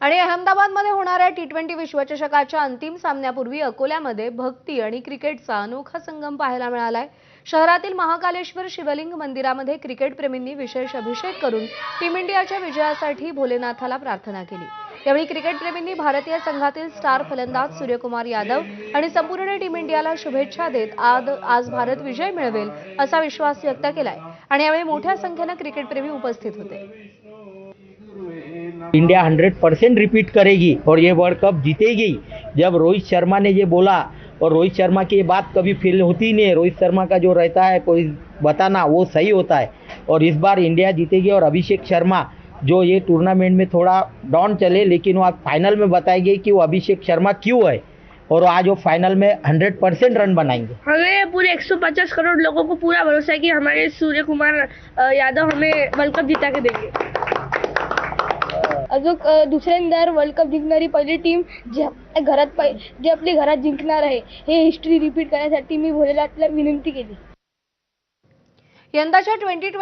आणि अहमदाबादमध्ये होणाऱ्या टी20 विश्वचषकाच्या अंतिम सामन्यापूर्वी अकोल्यामध्ये भक्ती आणि क्रिकेटचा अनोखा संगम पाहायला मिळालाय। शहरातील महाकालेश्वर शिवलिंग मंदिरामध्ये क्रिकेटप्रेमींनी विशेष अभिषेक करून टीम इंडियाच्या विजयासाठी भोलेनाथाला प्रार्थना केली। यावेळी क्रिकेटप्रेमींनी भारतीय संघातील स्टार फलंदाज सूर्यकुमार यादव आणि संपूर्ण टीम इंडियाला शुभेच्छा देत आज भारत विजय मिळवेल असा विश्वास व्यक्त केलाय। आणि यावेळी मोठ्या संख्येने क्रिकेटप्रेमी उपस्थित होते। इंडिया 100% रिपीट करेगी और ये वर्ल्ड कप जीतेगी। जब रोहित शर्मा ने ये बोला, और रोहित शर्मा की ये बात कभी फेल होती नहीं है। रोहित शर्मा का जो रहता है कोई बताना, वो सही होता है। और इस बार इंडिया जीतेगी। और अभिषेक शर्मा जो ये टूर्नामेंट में थोड़ा डाउन चले, लेकिन वो आज फाइनल में बताएंगे कि वो अभिषेक शर्मा क्यों है, और आज वो फाइनल में 100% रन बनाएंगे। हमें पूरे 150 करोड़ लोगों को पूरा भरोसा है कि हमारे सूर्य कुमार यादव हमें वर्ल्ड कप जिता के देंगे। अजून दुसऱ्यांदा वर्ल्ड कप जिंकणारी पहिली टीम जे आपली घरात जिंकणार आहे, हे हिस्ट्री रिपीट करण्यासाठी मी भोलेनाथला विनंती केली। यंदाच्या 2020